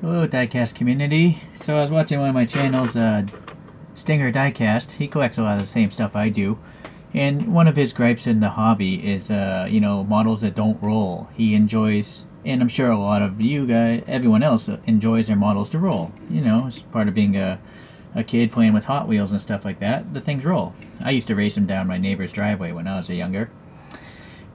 Hello, diecast community. So I was watching one of my channels, Stinger Diecast. He collects a lot of the same stuff I do, and one of his gripes in the hobby is, models that don't roll. He enjoys, and I'm sure a lot of you guys, everyone else, enjoys their models to roll. It's part of being a kid playing with Hot Wheels and stuff like that. The things roll. I used to race them down my neighbor's driveway when I was younger.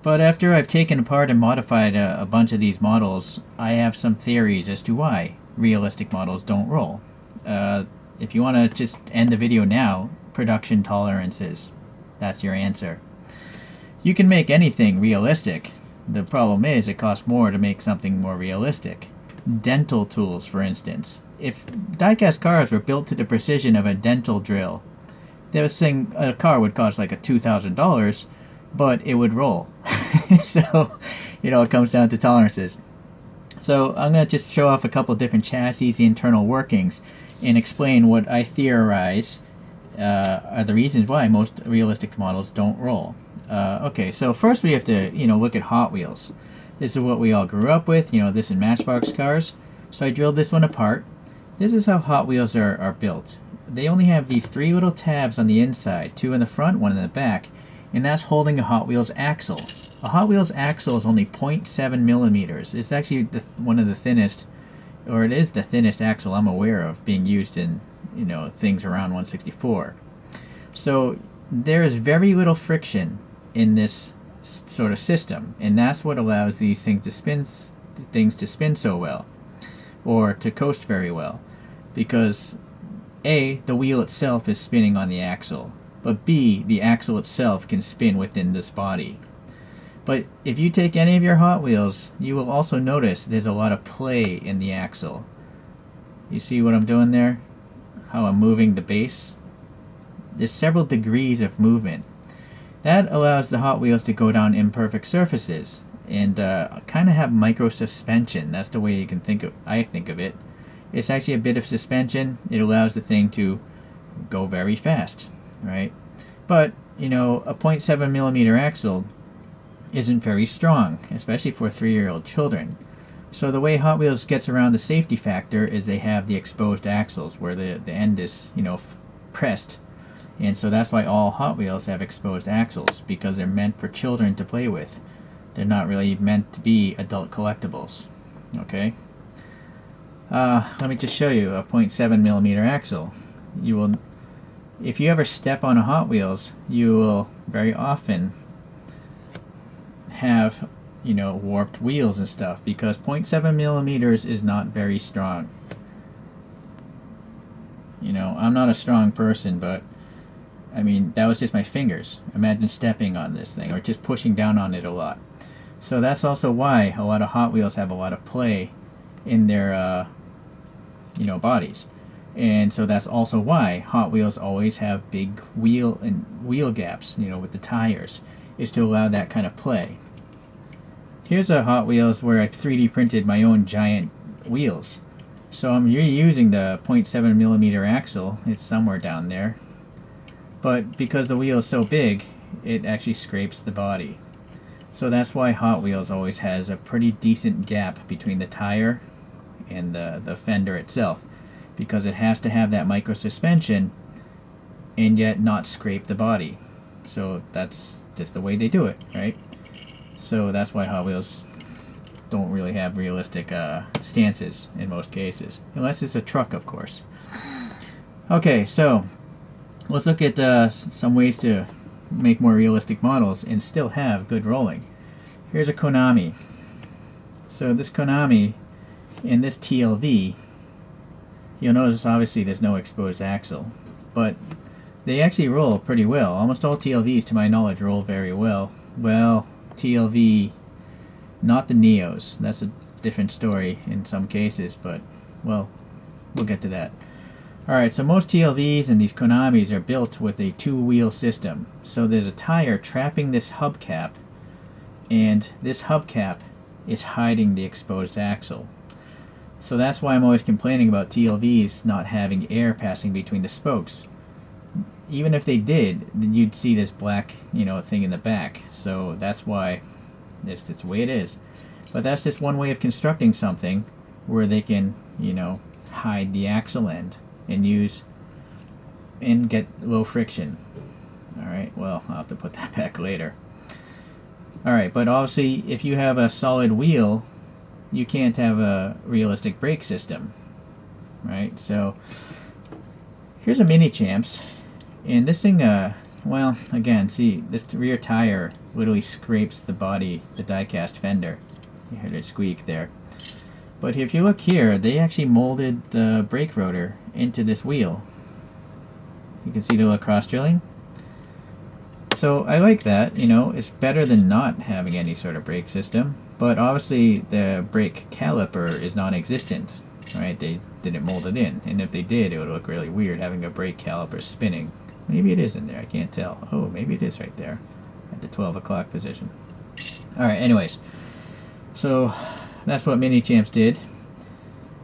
But after I've taken apart and modified a bunch of these models, I have some theories as to why realistic models don't roll. Uh, if you want to just end the video now, production tolerances. That's your answer. You can make anything realistic. The problem is it costs more to make something more realistic. Dental tools, for instance. If diecast cars were built to the precision of a dental drill, this thing, a car would cost like a $2,000, but it would roll. So, it comes down to tolerances. So I'm going to just show off a couple different chassis, the internal workings, and explain what I theorize are the reasons why most realistic models don't roll. Okay, so first we have to, look at Hot Wheels. This is what we all grew up with, this in Matchbox cars. So I drilled this one apart. This is how Hot Wheels are built. They only have these three little tabs on the inside, two in the front, one in the back, and that's holding a Hot Wheels axle. A Hot Wheels axle is only 0.7 millimeters. It's actually one of the thinnest, or it is the thinnest axle I'm aware of being used in, things around 164. So there is very little friction in this sort of system, and that's what allows things to spin so well, or to coast very well, because A, the wheel itself is spinning on the axle, but B, the axle itself can spin within this body. But if you take any of your Hot Wheels, you will also notice there's a lot of play in the axle. You see what I'm doing there? How I'm moving the base? There's several degrees of movement. That allows the Hot Wheels to go down imperfect surfaces and kind of have micro suspension. That's the way you can I think of it. It's actually a bit of suspension. It allows the thing to go very fast, right? But, a 0.7 millimeter axle isn't very strong, especially for 3-year-old children. So the way Hot Wheels gets around the safety factor is they have the exposed axles where the end is, pressed. And so that's why all Hot Wheels have exposed axles, because they're meant for children to play with. They're not really meant to be adult collectibles. Okay? Let me just show you a 0.7 millimeter axle. If you ever step on a Hot Wheels, you will very often have, warped wheels and stuff, because 0.7 millimeters is not very strong. I'm not a strong person, but that was just my fingers. Imagine stepping on this thing or just pushing down on it a lot. So that's also why a lot of Hot Wheels have a lot of play in their bodies. And so that's also why Hot Wheels always have big wheel gaps, with the tires, is to allow that kind of play. Here's a Hot Wheels where I 3D printed my own giant wheels. So I'm reusing the 0.7 millimeter axle. It's somewhere down there. But because the wheel is so big, it actually scrapes the body. So that's why Hot Wheels always has a pretty decent gap between the tire and the fender itself, because it has to have that micro suspension and yet not scrape the body. So that's just the way they do it, right? So that's why Hot Wheels don't really have realistic stances in most cases, unless it's a truck, of course. Okay, so let's look at some ways to make more realistic models and still have good rolling. Here's a Konami. So this Konami and this TLV, you'll notice obviously there's no exposed axle, but they actually roll pretty well. Almost all TLVs, to my knowledge, roll very well. Well, TLV, not the Neos. That's a different story in some cases, but, well, we'll get to that. Alright, so most TLVs and these Konamis are built with a two-wheel system. So there's a tire trapping this hubcap, and this hubcap is hiding the exposed axle. So that's why I'm always complaining about TLVs not having air passing between the spokes. Even if they did, you'd see this black, thing in the back. So that's why it's the way it is. But that's just one way of constructing something where they can, you know, hide the axle end and get low friction. Alright, well, I'll have to put that back later. Alright, but obviously if you have a solid wheel, you can't have a realistic brake system. Right, so here's a mini champs, and this thing, well, again, see, this rear tire literally scrapes the body, the diecast fender. You heard it squeak there. But if you look here, they actually molded the brake rotor into this wheel. You can see the little cross drilling. So I like that, you know, it's better than not having any sort of brake system, but obviously the brake caliper is non-existent, right? They didn't mold it in, and if they did, it would look really weird having a brake caliper spinning. Maybe it is in there, I can't tell. Oh, maybe it is right there at the 12 o'clock position. Alright, anyways, so that's what Mini Champs did.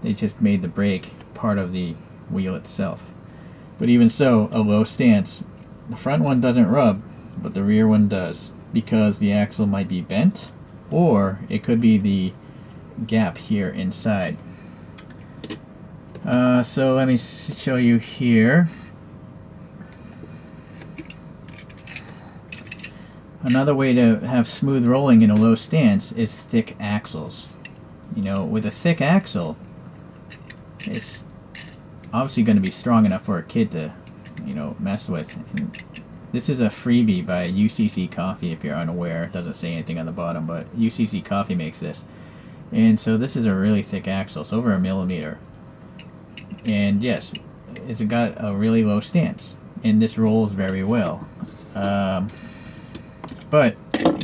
They just made the brake part of the wheel itself. But even so, a low stance, the front one doesn't rub, but the rear one does, because the axle might be bent, or it could be the gap here inside. So let me show you here. Another way to have smooth rolling in a low stance is thick axles. You know, with a thick axle, it's obviously going to be strong enough for a kid to, you know, mess with. And this is a freebie by UCC Coffee, if you're unaware. It doesn't say anything on the bottom, but UCC Coffee makes this. And so this is a really thick axle. It's over 1 millimeter. And yes, it's got a really low stance. And this rolls very well. But,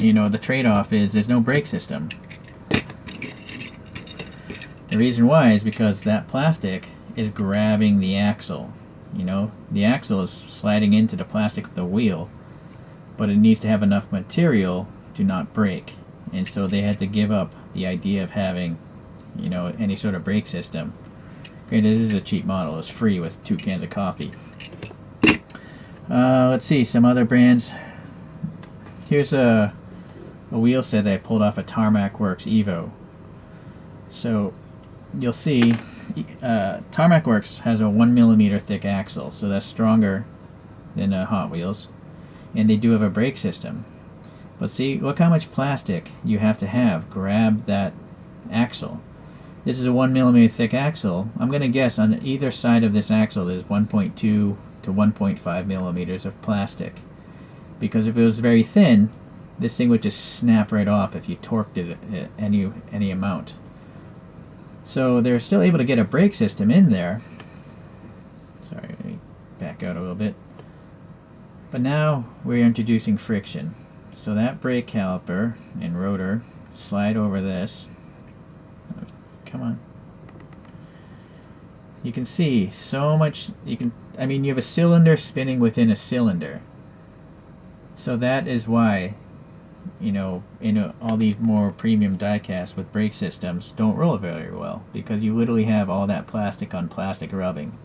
you know, the trade-off is there's no brake system. The reason why is because that plastic is grabbing the axle. You know, the axle is sliding into the plastic of the wheel, but it needs to have enough material to not break. And so they had to give up the idea of having, you know, any sort of brake system. Granted, this is a cheap model. It's free with 2 cans of coffee. Let's see, some other brands. Here's a wheel set that I pulled off a Tarmac Works Evo. So you'll see Tarmac Works has a 1 millimeter thick axle, so that's stronger than Hot Wheels, and they do have a brake system. But see, look how much plastic you have to have grab that axle. This is a 1 millimeter thick axle. I'm going to guess on either side of this axle there's 1.2 to 1.5 millimeters of plastic. Because if it was very thin, this thing would just snap right off if you torqued it any amount. So they're still able to get a brake system in there. Sorry, let me back out a little bit. But now we're introducing friction. So that brake caliper and rotor slide over this. Come on. You can see so much. You have a cylinder spinning within a cylinder. So that is why, you know, all these more premium diecasts with brake systems don't roll very well, because you literally have all that plastic on plastic rubbing.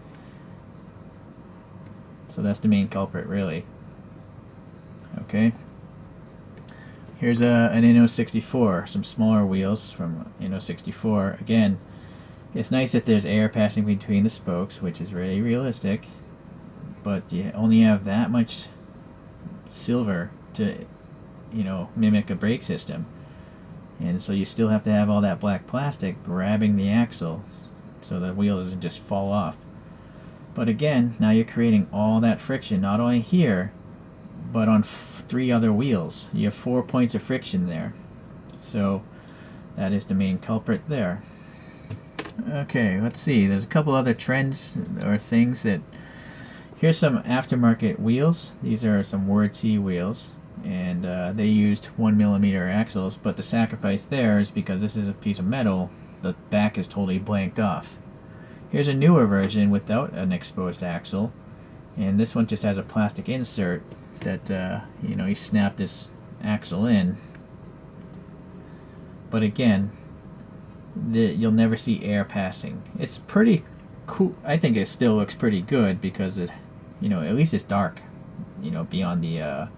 So that's the main culprit, really. Okay. Here's an Inno64, some smaller wheels from Inno64. Again, it's nice that there's air passing between the spokes, which is really realistic, but you only have that much silver to, you know, mimic a brake system, and so you still have to have all that black plastic grabbing the axle so the wheel doesn't just fall off. But again, now you're creating all that friction, not only here but on 3 other wheels. You have 4 points of friction there, so that is the main culprit there. Okay, let's see, there's a couple other trends or things that. Here's some aftermarket wheels. These are some Word C wheels, and they used 1 millimeter axles, but the sacrifice there is because this is a piece of metal, the back is totally blanked off. Here's a newer version without an exposed axle, and this one just has a plastic insert that, you know, you snap this axle in. But again, you'll never see air passing. It's pretty cool. I think it still looks pretty good because it, you know, at least it's dark, you know, beyond the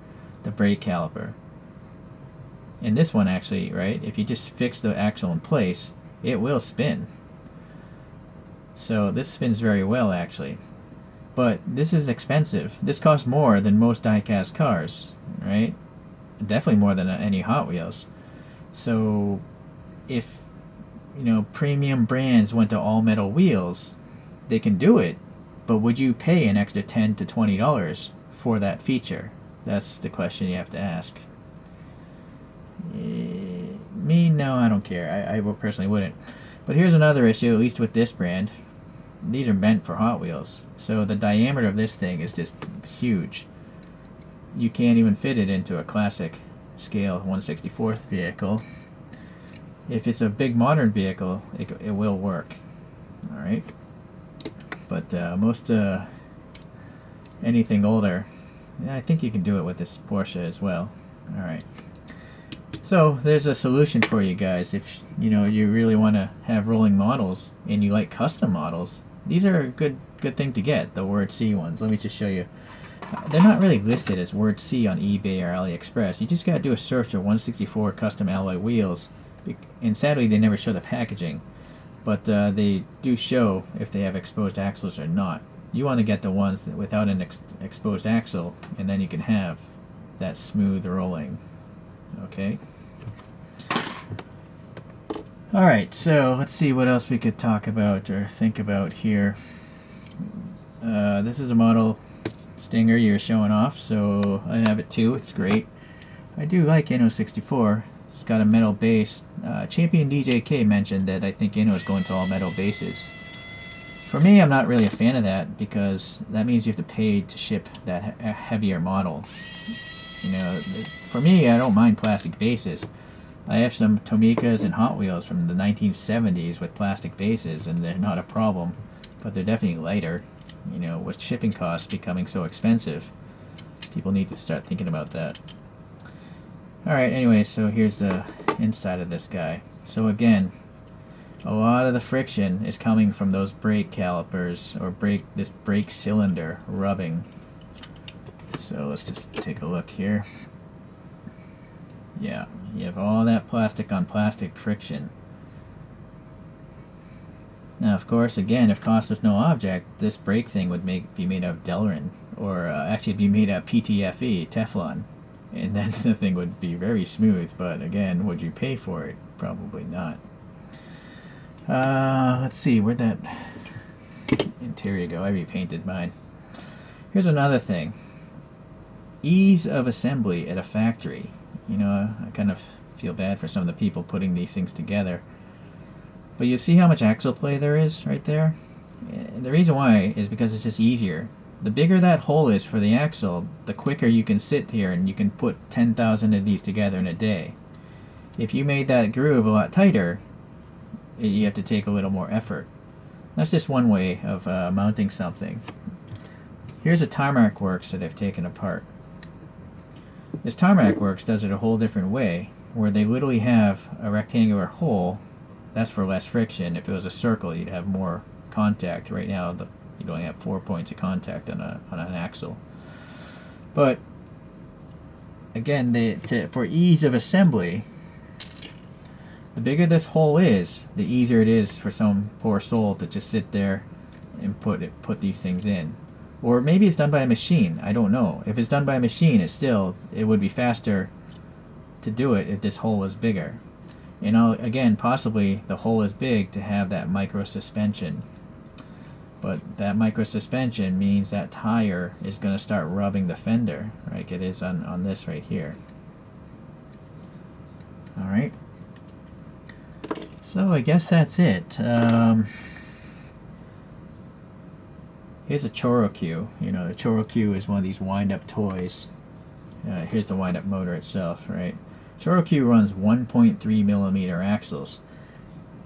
brake caliper. And this one actually, right, if you just fix the axle in place, it will spin. So this spins very well actually. But this is expensive. This costs more than most diecast cars, right? Definitely more than any Hot Wheels. So if premium brands went to all metal wheels, they can do it. But would you pay an extra $10 to $20 for that feature? That's the question you have to ask. Me, no, I don't care. I personally wouldn't. But here's another issue, at least with this brand. These are meant for Hot Wheels. So the diameter of this thing is just huge. You can't even fit it into a classic scale 1/64th vehicle. If it's a big modern vehicle, it will work. Alright? But most anything older, I think you can do it with this Porsche as well. Alright. So there's a solution for you guys. If you really want to have rolling models and you like custom models, these are a good thing to get, the Word C ones. Let me just show you. They're not really listed as Word C on eBay or AliExpress. You just gotta do a search of 1/64 custom alloy wheels, and sadly they never show the packaging, but they do show if they have exposed axles or not. You want to get the ones without an exposed axle, and then you can have that smooth rolling. Okay. Alright, so let's see what else we could talk about or think about here. This is a model Stinger you're showing off, so I have it too. It's great. I do like Inno64. It's got a metal base. Champion DJK mentioned that I think Inno is going to all metal bases. For me, I'm not really a fan of that because that means you have to pay to ship that heavier model. For me, I don't mind plastic bases. I have some Tomicas and Hot Wheels from the 1970s with plastic bases, and they're not a problem, but they're definitely lighter. With shipping costs becoming so expensive, people need to start thinking about that. Alright, anyway, so here's the inside of this guy. So again, a lot of the friction is coming from those brake calipers, or this brake cylinder rubbing. So let's just take a look here. Yeah, you have all that plastic on plastic friction. Now, of course, again, if cost was no object, this brake thing would be made of Delrin, or actually be made of PTFE, Teflon, and then the thing would be very smooth. But again, would you pay for it? Probably not. Let's see, where'd that interior go? I repainted mine. Here's another thing. Ease of assembly at a factory. I kind of feel bad for some of the people putting these things together. But you see how much axle play there is right there? And the reason why is because it's just easier. The bigger that hole is for the axle, the quicker you can sit here and you can put 10,000 of these together in a day. If you made that groove a lot tighter, you have to take a little more effort. That's just one way of mounting something. Here's a Tarmac Works that I've taken apart. This Tarmac Works does it a whole different way, where they literally have a rectangular hole. That's for less friction. If it was a circle, you'd have more contact. Right now, you'd only have 4 points of contact on an axle. But again, for ease of assembly, the bigger this hole is, the easier it is for some poor soul to just sit there and put these things in. Or maybe it's done by a machine. I don't know. If it's done by a machine, it would be faster to do it if this hole was bigger. Again, possibly the hole is big to have that micro suspension. But that micro suspension means that tire is going to start rubbing the fender, like it is on this right here. Alright. So I guess that's it. Here's a Chorokyu. The Chorokyu is one of these wind-up toys. Here's the wind-up motor itself, right? Chorokyu runs 1.3 millimeter axles.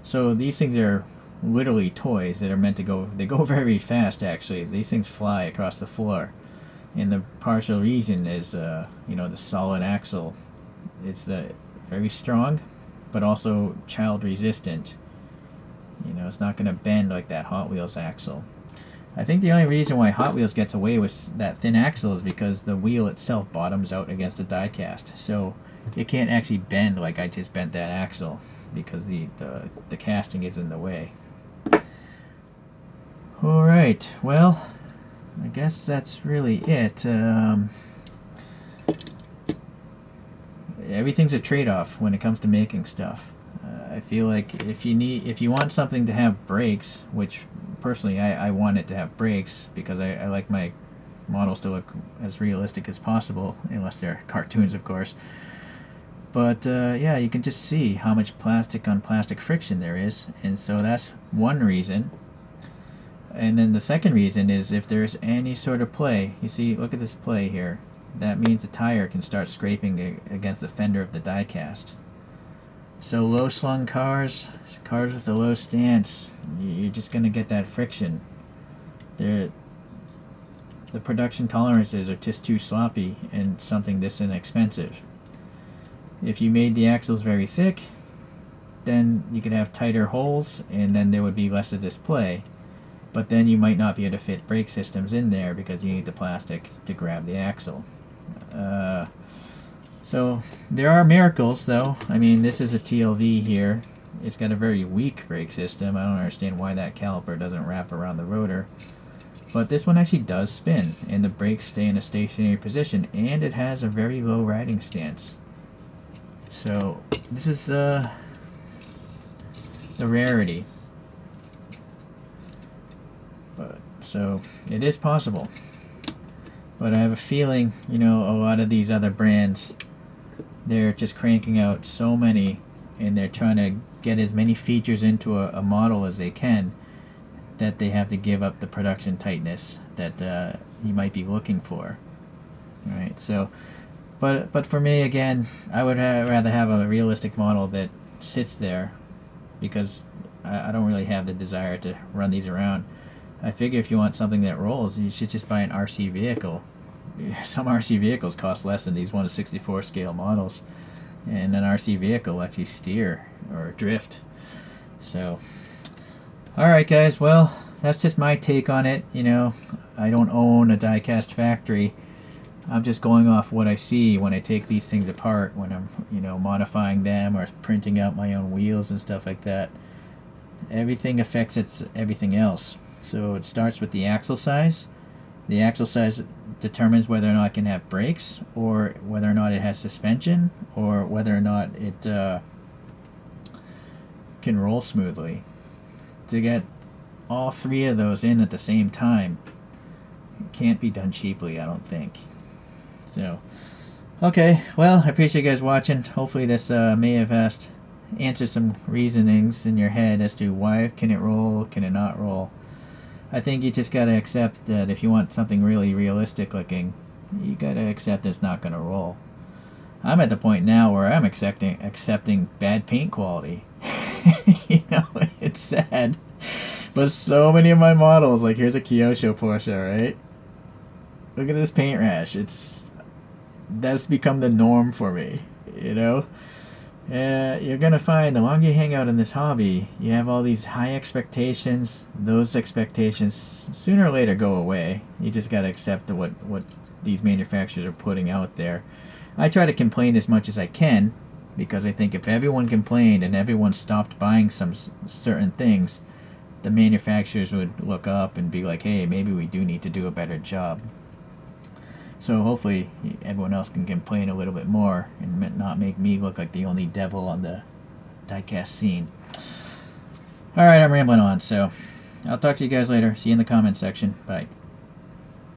So these things are literally toys that are meant to go, they go very fast actually. These things fly across the floor. And the partial reason is, the solid axle is very strong, but also child resistant. It's not going to bend like that Hot Wheels axle. I think the only reason why Hot Wheels gets away with that thin axle is because the wheel itself bottoms out against a diecast. So it can't actually bend like I just bent that axle because the casting is in the way. Alright, well, I guess that's really it. Everything's a trade-off when it comes to making stuff. I feel like if you want something to have brakes, which personally I want it to have brakes because I like my models to look as realistic as possible, unless they're cartoons, of course. But yeah, you can just see how much plastic on plastic friction there is, and so that's one reason. And then the second reason is if there's any sort of play. You see, look at this play here. That means the tire can start scraping against the fender of the diecast. So low slung cars with a low stance, you're just going to get that friction. The production tolerances are just too sloppy and something this inexpensive. If you made the axles very thick, then you could have tighter holes and then there would be less of this play. But then you might not be able to fit brake systems in there because you need the plastic to grab the axle. So there are miracles, though. I mean, this is a TLV here. It's got a very weak brake system. I don't understand why that caliper doesn't wrap around the rotor. But this one actually does spin, and the brakes stay in a stationary position, and it has a very low riding stance. So this is the rarity. But so it is possible. But I have a feeling, you know, a lot of these other brands, they're just cranking out so many and they're trying to get as many features into a model as they can that they have to give up the production tightness that you might be looking for. Right? So, but for me, again, I would rather have a realistic model that sits there because I don't really have the desire to run these around. I figure if you want something that rolls, you should just buy an RC vehicle. Some RC vehicles cost less than these 1/64 scale models, and an RC vehicle will actually steer or drift. So, alright guys, well, that's just my take on it. You know, I don't own a diecast factory. I'm just going off what I see when I take these things apart, when I'm, you know, modifying them or printing out my own wheels and stuff like that. Everything affects everything else. So it starts with the axle size. The axle size determines whether or not it can have brakes, or whether or not it has suspension, or whether or not it can roll smoothly. To get all three of those in at the same time, it can't be done cheaply, I don't think. So, okay, well, I appreciate you guys watching. Hopefully this may have answered some reasonings in your head as to why can it roll, can it not roll. I think you just gotta accept that if you want something really realistic looking, you gotta accept it's not gonna roll. I'm at the point now where I'm accepting bad paint quality. You know, it's sad. But so many of my models, like here's a Kyosho Porsche, right? Look at this paint rash. That's become the norm for me, you know? You're gonna find the longer you hang out in this hobby, you have all these high expectations. Those expectations sooner or later go away. You just gotta accept what these manufacturers are putting out there. I try to complain as much as I can because I think if everyone complained and everyone stopped buying some certain things, the manufacturers would look up and be like, hey, maybe we do need to do a better job. So hopefully everyone else can complain a little bit more and not make me look like the only devil on the diecast scene. Alright, I'm rambling on, so I'll talk to you guys later. See you in the comments section. Bye.